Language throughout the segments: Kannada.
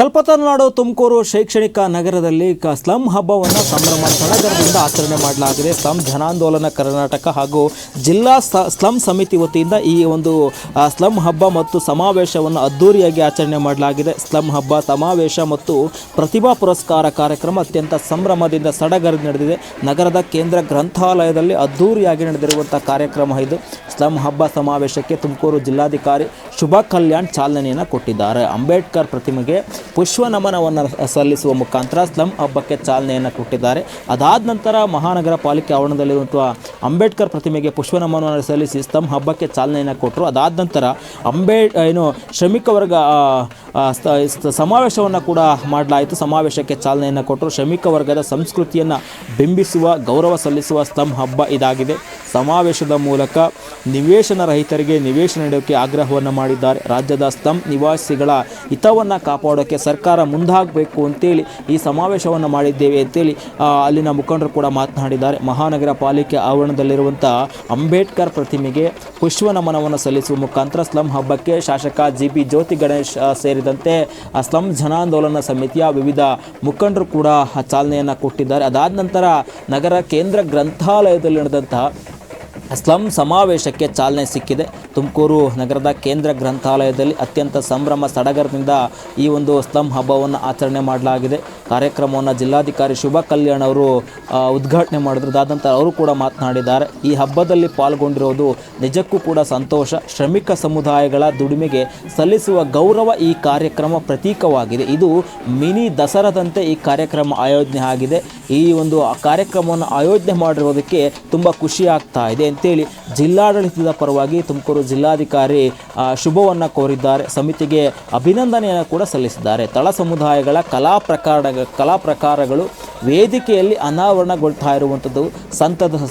ಕಲ್ಪತರುನಾಡು ತುಮಕೂರು ಶೈಕ್ಷಣಿಕ ನಗರದಲ್ಲಿ ಸ್ಲಂ ಹಬ್ಬವನ್ನು ಸಂಭ್ರಮ ಸಡಗರದಿಂದ ಆಚರಣೆ ಮಾಡಲಾಗಿದೆ. ಸ್ಲಂ ಜನಾಂದೋಲನ ಕರ್ನಾಟಕ ಹಾಗೂ ಜಿಲ್ಲಾ ಸ್ಲಂ ಸಮಿತಿ ವತಿಯಿಂದ ಈ ಒಂದು ಸ್ಲಂ ಹಬ್ಬ ಮತ್ತು ಸಮಾವೇಶವನ್ನು ಅದ್ದೂರಿಯಾಗಿ ಆಚರಣೆ ಮಾಡಲಾಗಿದೆ. ಸ್ಲಂ ಹಬ್ಬ, ಸಮಾವೇಶ ಮತ್ತು ಪ್ರತಿಭಾ ಪುರಸ್ಕಾರ ಕಾರ್ಯಕ್ರಮ ಅತ್ಯಂತ ಸಂಭ್ರಮದಿಂದ ಸಡಗರ ನಡೆದಿದೆ. ನಗರದ ಕೇಂದ್ರ ಗ್ರಂಥಾಲಯದಲ್ಲಿ ಅದ್ದೂರಿಯಾಗಿ ನಡೆದಿರುವಂಥ ಕಾರ್ಯಕ್ರಮ ಇದು. ಸ್ಲಂ ಹಬ್ಬ ಸಮಾವೇಶಕ್ಕೆ ತುಮಕೂರು ಜಿಲ್ಲಾಧಿಕಾರಿ ಶುಭಾ ಕಲ್ಯಾಣ್ ಚಾಲನೆಯನ್ನು ಕೊಟ್ಟಿದ್ದಾರೆ. ಅಂಬೇಡ್ಕರ್ ಪ್ರತಿಮೆಗೆ ಪುಷ್ಪ ನಮನವನ್ನು ಸಲ್ಲಿಸುವ ಮುಖಾಂತರ ಸ್ಲಂ ಹಬ್ಬಕ್ಕೆ ಚಾಲನೆಯನ್ನು ಕೊಟ್ಟಿದ್ದಾರೆ. ಅದಾದ ನಂತರ ಮಹಾನಗರ ಪಾಲಿಕೆ ಆವರಣದಲ್ಲಿರುವಂಥ ಅಂಬೇಡ್ಕರ್ ಪ್ರತಿಮೆಗೆ ಪುಷ್ಪ ನಮನವನ್ನು ಸಲ್ಲಿಸಿ ಸ್ಲಂ ಹಬ್ಬಕ್ಕೆ ಚಾಲನೆಯನ್ನು ಕೊಟ್ಟರು. ಅದಾದ ನಂತರ ಶ್ರಮಿಕ ವರ್ಗ ಸಮಾವೇಶವನ್ನು ಕೂಡ ಮಾಡಲಾಯಿತು. ಸಮಾವೇಶಕ್ಕೆ ಚಾಲನೆಯನ್ನು ಕೊಟ್ಟರು. ಶ್ರಮಿಕ ವರ್ಗದ ಸಂಸ್ಕೃತಿಯನ್ನು ಬಿಂಬಿಸುವ, ಗೌರವ ಸಲ್ಲಿಸುವ ಸ್ಲಂ ಹಬ್ಬ ಇದಾಗಿದೆ. ಸಮಾವೇಶದ ಮೂಲಕ ನಿವೇಶನ ರಹಿತರಿಗೆ ನಿವೇಶನ ನೀಡೋಕ್ಕೆ ಆಗ್ರಹವನ್ನು ಮಾಡಿದ್ದಾರೆ. ರಾಜ್ಯದ ಸ್ಲಂ ನಿವಾಸಿಗಳ ಹಿತವನ್ನು ಕಾಪಾಡೋಕ್ಕೆ ಸರ್ಕಾರ ಮುಂದಾಗಬೇಕು ಅಂತೇಳಿ ಈ ಸಮಾವೇಶವನ್ನು ಮಾಡಿದ್ದೇವೆ ಅಂತೇಳಿ ಅಲ್ಲಿನ ಮುಖಂಡರು ಕೂಡ ಮಾತನಾಡಿದ್ದಾರೆ. ಮಹಾನಗರ ಪಾಲಿಕೆ ಆವರಣದಲ್ಲಿರುವಂಥ ಅಂಬೇಡ್ಕರ್ ಪ್ರತಿಮೆಗೆ ಪುಷ್ಪ ನಮನವನ್ನು ಸಲ್ಲಿಸುವ ಮುಖಾಂತರ ಸ್ಲಂ ಹಬ್ಬಕ್ಕೆ ಶಾಸಕ ಜಿ.ಬಿ. ಜ್ಯೋತಿ ಗಣೇಶ್ ಸೇರಿದಂತೆ ಸ್ಲಂ ಜನಾಂದೋಲನ ಸಮಿತಿಯ ವಿವಿಧ ಮುಖಂಡರು ಕೂಡ ಚಾಲನೆಯನ್ನು ಕೊಟ್ಟಿದ್ದಾರೆ. ಅದಾದ ನಂತರ ನಗರ ಕೇಂದ್ರ ಗ್ರಂಥಾಲಯದಲ್ಲಿ ನಡೆದಂತಹ ಸ್ಲಂ ಸಮಾವೇಶಕ್ಕೆ ಚಾಲನೆ ಸಿಕ್ಕಿದೆ. ತುಮಕೂರು ನಗರದ ಕೇಂದ್ರ ಗ್ರಂಥಾಲಯದಲ್ಲಿ ಅತ್ಯಂತ ಸಂಭ್ರಮ ಸಡಗರದಿಂದ ಈ ಒಂದು ಸ್ಲಂ ಹಬ್ಬವನ್ನು ಆಚರಣೆ ಮಾಡಲಾಗಿದೆ. ಕಾರ್ಯಕ್ರಮವನ್ನು ಜಿಲ್ಲಾಧಿಕಾರಿ ಶುಭಾ ಕಲ್ಯಾಣ್ ಅವರು ಉದ್ಘಾಟನೆ ಮಾಡಿದ್ರು. ಅದಾದ ನಂತರ ಅವರು ಕೂಡ ಮಾತನಾಡಿದ್ದಾರೆ. ಈ ಹಬ್ಬದಲ್ಲಿ ಪಾಲ್ಗೊಂಡಿರೋದು ನಿಜಕ್ಕೂ ಕೂಡ ಸಂತೋಷ. ಶ್ರಮಿಕ ಸಮುದಾಯಗಳ ದುಡಿಮೆಗೆ ಸಲ್ಲಿಸುವ ಗೌರವ ಈ ಕಾರ್ಯಕ್ರಮ ಪ್ರತೀಕವಾಗಿದೆ. ಇದು ಮಿನಿ ದಸರಾದಂತೆ ಈ ಕಾರ್ಯಕ್ರಮ ಆಯೋಜನೆ ಆಗಿದೆ. ಈ ಒಂದು ಕಾರ್ಯಕ್ರಮವನ್ನು ಆಯೋಜನೆ ಮಾಡಿರೋದಕ್ಕೆ ತುಂಬ ಖುಷಿ ಆಗ್ತಾ ಇದೆ ಅಂತೇಳಿ ಜಿಲ್ಲಾಡಳಿತದ ಪರವಾಗಿ ತುಮಕೂರು ಜಿಲ್ಲಾಧಿಕಾರಿ ಶುಭವನ್ನು ಕೋರಿದ್ದಾರೆ. ಸಮಿತಿಗೆ ಅಭಿನಂದನೆಯನ್ನು ಕೂಡ ಸಲ್ಲಿಸಿದ್ದಾರೆ. ತಳ ಸಮುದಾಯಗಳ ಕಲಾ ಪ್ರಕಾರಗಳು ವೇದಿಕೆಯಲ್ಲಿ ಅನಾವರಣಗೊಳ್ತಾ ಇರುವಂಥದ್ದು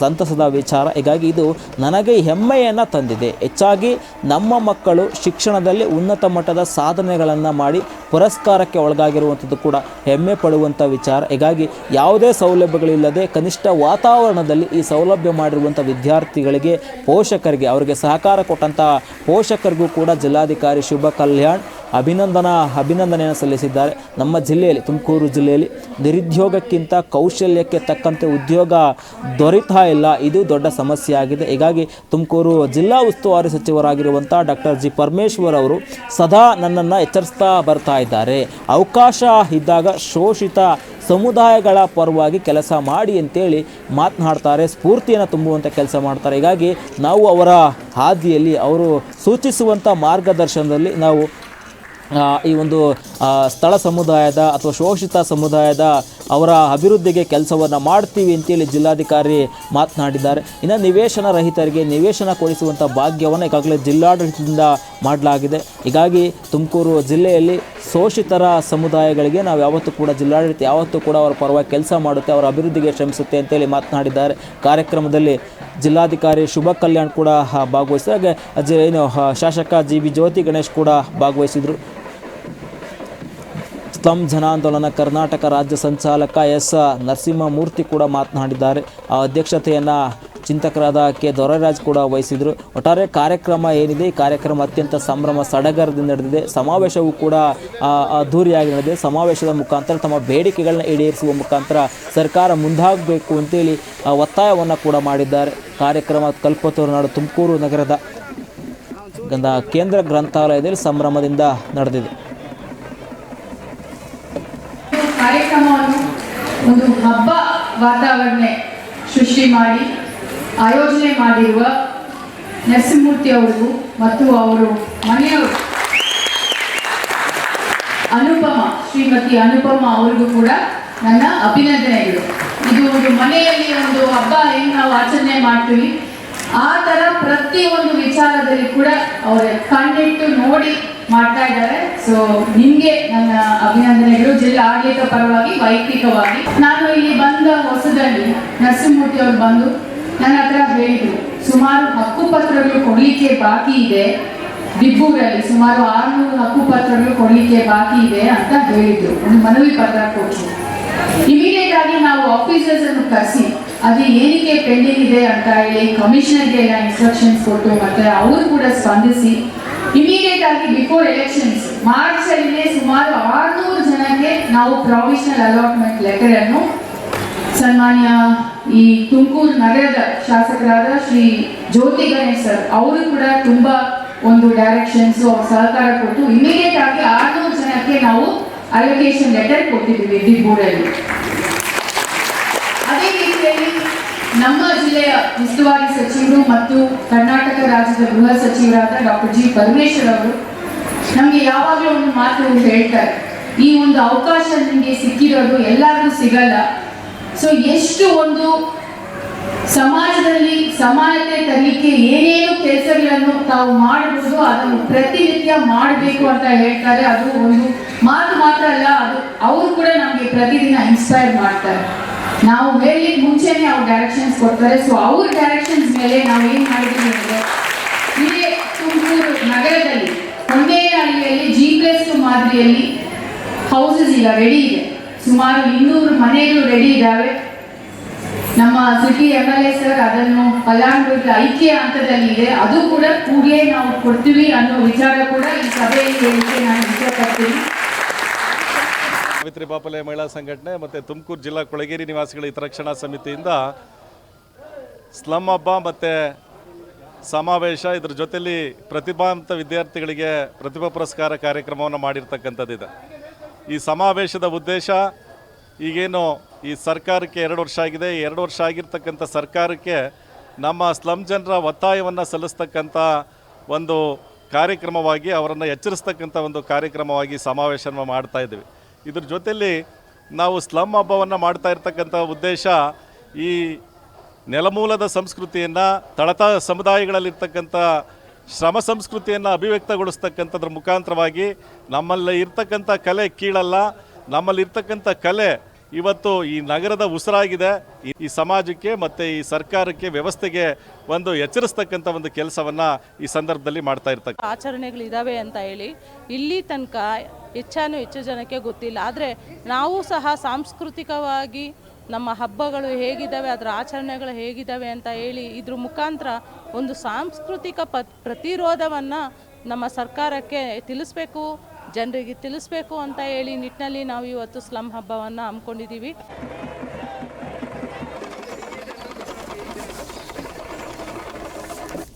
ಸಂತಸದ ವಿಚಾರ. ಹೀಗಾಗಿ ಇದು ನನಗೆ ಹೆಮ್ಮೆಯನ್ನು ತಂದಿದೆ. ಹೆಚ್ಚಾಗಿ ನಮ್ಮ ಮಕ್ಕಳು ಶಿಕ್ಷಣದಲ್ಲಿ ಉನ್ನತ ಮಟ್ಟದ ಸಾಧನೆಗಳನ್ನು ಮಾಡಿ ಪುರಸ್ಕಾರಕ್ಕೆ ಒಳಗಾಗಿರುವಂಥದ್ದು ಕೂಡ ಹೆಮ್ಮೆ ಪಡುವಂಥ ವಿಚಾರ. ಹೀಗಾಗಿ ಯಾವುದೇ ಸೌಲಭ್ಯಗಳಿಲ್ಲದೆ ಕನಿಷ್ಠ ವಾತಾವರಣದಲ್ಲಿ ಈ ಸೌಲಭ್ಯ ಮಾಡಿರುವಂಥ ವಿದ್ಯಾರ್ಥಿಗಳಿಗೆ, ಪೋಷಕರಿಗೆ, ಅವರಿಗೆ ಸಹಕಾರ ಕೊಟ್ಟಂಥ ಪೋಷಕರಿಗೂ ಕೂಡ ಜಿಲ್ಲಾಧಿಕಾರಿ ಶುಭಾ ಕಲ್ಯಾಣ್ ಅಭಿನಂದನೆಯನ್ನು ಸಲ್ಲಿಸಿದ್ದಾರೆ. ನಮ್ಮ ಜಿಲ್ಲೆಯಲ್ಲಿ, ತುಮಕೂರು ಜಿಲ್ಲೆಯಲ್ಲಿ ನಿರುದ್ಯೋಗಕ್ಕಿಂತ ಕೌಶಲ್ಯಕ್ಕೆ ತಕ್ಕಂತೆ ಉದ್ಯೋಗ ದೊರೀತಾ ಇಲ್ಲ. ಇದು ದೊಡ್ಡ ಸಮಸ್ಯೆ ಆಗಿದೆ. ಹೀಗಾಗಿ ತುಮಕೂರು ಜಿಲ್ಲಾ ಉಸ್ತುವಾರಿ ಸಚಿವರಾಗಿರುವಂಥ ಡಾಕ್ಟರ್ ಜಿ ಪರಮೇಶ್ವರ್ ಅವರು ಸದಾ ನನ್ನನ್ನು ಎಚ್ಚರಿಸ್ತಾ ಬರ್ತಾ ಇದ್ದಾರೆ. ಅವಕಾಶ ಇದ್ದಾಗ ಶೋಷಿತ ಸಮುದಾಯಗಳ ಪರವಾಗಿ ಕೆಲಸ ಮಾಡಿ ಅಂತೇಳಿ ಮಾತನಾಡ್ತಾರೆ. ಸ್ಫೂರ್ತಿಯನ್ನು ತುಂಬುವಂಥ ಕೆಲಸ ಮಾಡ್ತಾರೆ. ಹೀಗಾಗಿ ನಾವು ಅವರ ಹಾದಿಯಲ್ಲಿ, ಅವರು ಸೂಚಿಸುವಂಥ ಮಾರ್ಗದರ್ಶನದಲ್ಲಿ ನಾವು ಈ ಒಂದು ಸ್ಥಳ ಸಮುದಾಯದ ಅಥವಾ ಶೋಷಿತ ಸಮುದಾಯದ ಅವರ ಅಭಿವೃದ್ಧಿಗೆ ಕೆಲಸವನ್ನು ಮಾಡ್ತೀವಿ ಅಂತೇಳಿ ಜಿಲ್ಲಾಧಿಕಾರಿ ಮಾತನಾಡಿದ್ದಾರೆ. ಇನ್ನು ನಿವೇಶನ ರಹಿತರಿಗೆ ನಿವೇಶನ ಕೊಡಿಸುವಂಥ ಭಾಗ್ಯವನ್ನು ಈಗಾಗಲೇ ಜಿಲ್ಲಾಡಳಿತದಿಂದ ಮಾಡಲಾಗಿದೆ. ಹೀಗಾಗಿ ತುಮಕೂರು ಜಿಲ್ಲೆಯಲ್ಲಿ ಶೋಷಿತರ ಸಮುದಾಯಗಳಿಗೆ ನಾವು ಯಾವತ್ತೂ ಕೂಡ ಜಿಲ್ಲಾಡಳಿತ ಯಾವತ್ತೂ ಕೂಡ ಅವರ ಪರವಾಗಿ ಕೆಲಸ ಮಾಡುತ್ತೆ, ಅವರ ಅಭಿವೃದ್ಧಿಗೆ ಶ್ರಮಿಸುತ್ತೆ ಅಂತೇಳಿ ಮಾತನಾಡಿದ್ದಾರೆ. ಕಾರ್ಯಕ್ರಮದಲ್ಲಿ ಜಿಲ್ಲಾಧಿಕಾರಿ ಶುಭಾ ಕಲ್ಯಾಣ್ ಕೂಡ ಭಾಗವಹಿಸಿದಾಗ ಶಾಸಕ ಜಿ.ಬಿ. ಜ್ಯೋತಿ ಗಣೇಶ್ ಕೂಡ ಭಾಗವಹಿಸಿದರು. ಸ್ಲಂ ಜನಾಂದೋಲನ ಕರ್ನಾಟಕ ರಾಜ್ಯ ಸಂಚಾಲಕ ಎಸ್ ನರಸಿಂಹಮೂರ್ತಿ ಕೂಡ ಮಾತನಾಡಿದ್ದಾರೆ. ಅಧ್ಯಕ್ಷತೆಯನ್ನು ಚಿಂತಕರಾದ ಕೆ ದೊರೈರಾಜ್ ಕೂಡ ವಹಿಸಿದರು. ಒಟ್ಟಾರೆ ಕಾರ್ಯಕ್ರಮ ಏನಿದೆ, ಈ ಕಾರ್ಯಕ್ರಮ ಅತ್ಯಂತ ಸಂಭ್ರಮ ಸಡಗರದಿಂದ ನಡೆದಿದೆ. ಸಮಾವೇಶವೂ ಕೂಡ ಅದ್ದೂರಿಯಾಗಿ ನಡೆದಿದೆ. ಸಮಾವೇಶದ ಮುಖಾಂತರ ತಮ್ಮ ಬೇಡಿಕೆಗಳನ್ನ ಈಡೇರಿಸುವ ಮುಖಾಂತರ ಸರ್ಕಾರ ಮುಂದಾಗಬೇಕು ಅಂತೇಳಿ ಒತ್ತಾಯವನ್ನು ಕೂಡ ಮಾಡಿದ್ದಾರೆ. ಕಾರ್ಯಕ್ರಮ ಕಲ್ಪತರುನಾಡು ತುಮಕೂರು ನಗರದ ಕೇಂದ್ರ ಗ್ರಂಥಾಲಯದಲ್ಲಿ ಸಂಭ್ರಮದಿಂದ ನಡೆದಿದೆ. ಕಾರ್ಯಕ್ರಮವನ್ನು ಒಂದು ಹಬ್ಬ ವಾತಾವರಣ ಸೃಷ್ಟಿ ಮಾಡಿ ಆಯೋಜನೆ ಮಾಡಿರುವ ನರಸಿಂಹಮೂರ್ತಿ ಅವರಿಗೂ ಮತ್ತು ಅವರು ಮನೆಯವರು ಶ್ರೀಮತಿ ಅನುಪಮ ಅವರಿಗೂ ಕೂಡ ನನ್ನ ಅಭಿನಂದನೆಗಳು. ಇದು ಒಂದು ಮನೆಯಲ್ಲಿ ಒಂದು ಹಬ್ಬ ಹೆಂಗೆ ನಾವು ಆಚರಣೆ ಮಾಡ್ತೀವಿ ಆ ಥರ ಪ್ರತಿಯೊಂದು ವಿಚಾರದಲ್ಲಿ ಕೂಡ ಅವರ ಕಣ್ಣಿಟ್ಟು ನೋಡಿ ಮಾಡ್ತಾ ಇದ್ದಾರೆ. ಸೊ ನಿಮಗೆ ನನ್ನ ಅಭಿನಂದನೆಗಳು ಜಿಲ್ಲಾ ಆಡಳಿತ ಪರವಾಗಿ, ವೈಯಕ್ತಿಕವಾಗಿ. ನಾನು ಇಲ್ಲಿ ಬಂದ ಹೊಸದಲ್ಲಿ ನರಸಿಂಹಮೂರ್ತಿ ಅವರು ಬಂದು ನನ್ನ ಹತ್ರ ಹೇಳಿದ್ರು, ಸುಮಾರು ಹಕ್ಕುಪತ್ರಗಳು ಕೊಡಲಿಕ್ಕೆ ಬಾಕಿ ಇದೆ, ಬಿಬ್ಬೂರಲ್ಲಿ ಸುಮಾರು 600 ಹಕ್ಕುಪತ್ರಗಳು ಕೊಡಲಿಕ್ಕೆ ಬಾಕಿ ಇದೆ ಅಂತ ಹೇಳಿದ್ರು. ಒಂದು ಮನವಿ ಪತ್ರ ಕೊಟ್ಟರು. ಇಮಿಡಿಯೇಟ್ ಆಗಿ ನಾವು ಆಫೀಸರ್ಸ್ ಅನ್ನು ಕರೆಸಿ ಅದು ಏನಕ್ಕೆ ಪೆಂಡಿಂಗ್ ಇದೆ ಅಂತ ಹೇಳಿ ಕಮಿಷನರ್ಗೆ ಎಲ್ಲ ಇನ್ಸ್ಟ್ರಕ್ಷನ್ಸ್ ಕೊಟ್ಟು ಮತ್ತೆ ಅವರು ಕೂಡ ಸ್ಪಂದಿಸಿ ಇಮಿಡಿಯೇಟ್ ಆಗಿ ಬಿಫೋರ್ ಎಲೆಕ್ಷನ್ಸ್ ಮಾರ್ಚ್ ಅಲ್ಲಿನೇ ಸುಮಾರು 600 ಜನಕ್ಕೆ ನಾವು ಪ್ರಾವಿಷನಲ್ ಅಲಾಟ್ಮೆಂಟ್ ಲೆಟರ್ ಅನ್ನು ಸನ್ಮಾನ್ಯ ಈ ತುಮಕೂರು ನಗರದ ಶಾಸಕರಾದ ಶ್ರೀ ಜ್ಯೋತಿ ಗಣೇಶ್ ಸರ್ ಅವರು ಕೂಡ ತುಂಬಾ ಒಂದು ಡೈರೆಕ್ಷನ್ಸ್ ಸಹಕಾರ ಕೊಟ್ಟು ಇಮಿಡಿಯೇಟ್ ಆಗಿ 600 ಜನಕ್ಕೆ ನಾವು ಅಲೋಕೇಶನ್ ಲೆಟರ್ ಕೊಟ್ಟಿದ್ದೀವಿ ದಿಬ್ಬೂರಲ್ಲಿ. ಅದೇ ರೀತಿಯಲ್ಲಿ ನಮ್ಮ ಜಿಲ್ಲೆಯ ಉಸ್ತುವಾರಿ ಸಚಿವರು ಮತ್ತು ಕರ್ನಾಟಕ ರಾಜ್ಯದ ಗೃಹ ಸಚಿವರಾದ ಡಾಕ್ಟರ್ ಜಿ ಪರಮೇಶ್ವರ್ ಅವರು ನಮಗೆ ಯಾವಾಗಲೂ ಒಂದು ಮಾತು ಹೇಳ್ತಾರೆ, ಈ ಒಂದು ಅವಕಾಶ ನಿಮಗೆ ಸಿಕ್ಕಿರೋದು ಎಲ್ಲರಿಗೂ ಸಿಗಲ್ಲ. ಸೊ ಎಷ್ಟು ಒಂದು ಸಮಾಜದಲ್ಲಿ ಸಮಾನತೆ ತರಲಿಕ್ಕೆ ಏನೇನು ಕೆಲಸಗಳನ್ನು ತಾವು ಮಾಡಬಹುದು ಅದನ್ನು ಪ್ರತಿನಿತ್ಯ ಮಾಡಬೇಕು ಅಂತ ಹೇಳ್ತಾರೆ. ಅದು ಒಂದು ಮಾತು ಮಾತ್ರ ಅಲ್ಲ, ಅದು ಅವರು ಕೂಡ ನಮಗೆ ಪ್ರತಿದಿನ ಇನ್ಸ್ಪೈರ್ ಮಾಡ್ತಾರೆ. ನಾವು ಹೇಳಲಿಕ್ಕೆ ಮುಂಚೆನೆ ಅವ್ರ ಡೈರೆಕ್ಷನ್ಸ್ ಕೊಡ್ತಾರೆ. ಸೊ ಅವ್ರ ಡೈರೆಕ್ಷನ್ಸ್ ಮೇಲೆ ನಾವು ಏನ್ ಮಾಡಿದ್ದೀವಿ ಅಂದ್ರೆ ಇದೇ ತುಮಕೂರು ನಗರದಲ್ಲಿ ಹೊಂಡೇನಹಳ್ಳಿಯಲ್ಲಿ G+2 ಮಾದರಿಯಲ್ಲಿ ಹೌಸಸ್ ಈಗ ರೆಡಿ ಇದೆ. ಸುಮಾರು 200 ಮನೆಗಳು ರೆಡಿ ಇದ್ದಾವೆ. ನಮ್ಮ ಸಿಟಿ MLA ಸರ್ ಅದನ್ನು ಫಲಾನುಭವಿಗಳ ಐಕ್ಯ ಹಂತದಲ್ಲಿ ಇದೆ. ಅದು ಕೂಡ ಕೂಡಲೇ ನಾವು ಕೊಡ್ತೀವಿ ಅನ್ನೋ ವಿಚಾರ ಕೂಡ ಈ ಸಭೆಯಲ್ಲಿ ಹೇಳಿಕೆ ನಾನು ಇಷ್ಟಪಡ್ತೀನಿ. ಸಾವಿತ್ರಿ ಬಾಪಲೆ ಮಹಿಳಾ ಸಂಘಟನೆ ಮತ್ತು ತುಮಕೂರು ಜಿಲ್ಲಾ ಕೊಳಗೇರಿ ನಿವಾಸಿಗಳ ಹಿತರಕ್ಷಣಾ ಸಮಿತಿಯಿಂದ ಸ್ಲಮ್ ಹಬ್ಬ ಮತ್ತು ಸಮಾವೇಶ, ಇದರ ಜೊತೆಯಲ್ಲಿ ಪ್ರತಿಭಾವಂತ ವಿದ್ಯಾರ್ಥಿಗಳಿಗೆ ಪ್ರತಿಭಾ ಪುರಸ್ಕಾರ ಕಾರ್ಯಕ್ರಮವನ್ನು ಮಾಡಿರ್ತಕ್ಕಂಥದ್ದಿದೆ. ಈ ಸಮಾವೇಶದ ಉದ್ದೇಶ, ಈಗೇನು ಈ ಸರ್ಕಾರಕ್ಕೆ 2 ವರ್ಷ ಆಗಿದೆ, 2 ವರ್ಷ ಆಗಿರ್ತಕ್ಕಂಥ ಸರ್ಕಾರಕ್ಕೆ ನಮ್ಮ ಸ್ಲಮ್ ಜನರ ಒತ್ತಾಯವನ್ನು ಸಲ್ಲಿಸ್ತಕ್ಕಂಥ ಒಂದು ಕಾರ್ಯಕ್ರಮವಾಗಿ ಅವರನ್ನು ಎಚ್ಚರಿಸ್ತಕ್ಕಂಥ ಒಂದು ಕಾರ್ಯಕ್ರಮವಾಗಿ ಸಮಾವೇಶವನ್ನು ಮಾಡ್ತಾ ಇದ್ದೀವಿ. ಇದ್ರ ಜೊತೆಯಲ್ಲಿ ನಾವು ಸ್ಲಮ್ ಹಬ್ಬವನ್ನು ಮಾಡ್ತಾ ಇರ್ತಕ್ಕಂಥ ಉದ್ದೇಶ, ಈ ನೆಲಮೂಲದ ಸಂಸ್ಕೃತಿಯನ್ನು, ತಳತ ಸಮುದಾಯಗಳಲ್ಲಿರ್ತಕ್ಕಂಥ ಶ್ರಮ ಸಂಸ್ಕೃತಿಯನ್ನು ಅಭಿವ್ಯಕ್ತಗೊಳಿಸ್ತಕ್ಕಂಥದ್ರ ಮುಖಾಂತರವಾಗಿ ನಮ್ಮಲ್ಲಿ ಇರ್ತಕ್ಕಂಥ ಕಲೆ ಕೀಳಲ್ಲ, ನಮ್ಮಲ್ಲಿರ್ತಕ್ಕಂಥ ಕಲೆ ಇವತ್ತು ಈ ನಗರದ ಉಸಿರಾಗಿದೆ. ಈ ಸಮಾಜಕ್ಕೆ ಮತ್ತು ಈ ಸರ್ಕಾರಕ್ಕೆ, ವ್ಯವಸ್ಥೆಗೆ ಒಂದು ಎಚ್ಚರಿಸ್ತಕ್ಕಂಥ ಒಂದು ಕೆಲಸವನ್ನು ಈ ಸಂದರ್ಭದಲ್ಲಿ ಮಾಡ್ತಾ ಇರ್ತಕ್ಕ ಆಚರಣೆಗಳಿದ್ದಾವೆ ಅಂತ ಹೇಳಿ ಇಲ್ಲಿ ತನಕ ಹೆಚ್ಚು ಜನಕ್ಕೆ ಗೊತ್ತಿಲ್ಲ. ಆದರೆ ನಾವು ಸಹ ಸಾಂಸ್ಕೃತಿಕವಾಗಿ ನಮ್ಮ ಹಬ್ಬಗಳು ಹೇಗಿದ್ದಾವೆ, ಅದರ ಆಚರಣೆಗಳು ಹೇಗಿದ್ದಾವೆ ಅಂತ ಹೇಳಿ ಇದ್ರ ಮುಖಾಂತರ ಒಂದು ಸಾಂಸ್ಕೃತಿಕ ಪ್ರತಿರೋಧವನ್ನು ನಮ್ಮ ಸರ್ಕಾರಕ್ಕೆ ತಿಳಿಸ್ಬೇಕು, ಜನರಿಗೆ ತಿಳಿಸ್ಬೇಕು ಅಂತ ಹೇಳಿ ನಿಟ್ಟಿನಲ್ಲಿ ನಾವು ಇವತ್ತು ಸ್ಲಮ್ ಹಬ್ಬವನ್ನು ಹಮ್ಮಿಕೊಂಡಿದ್ದೀವಿ.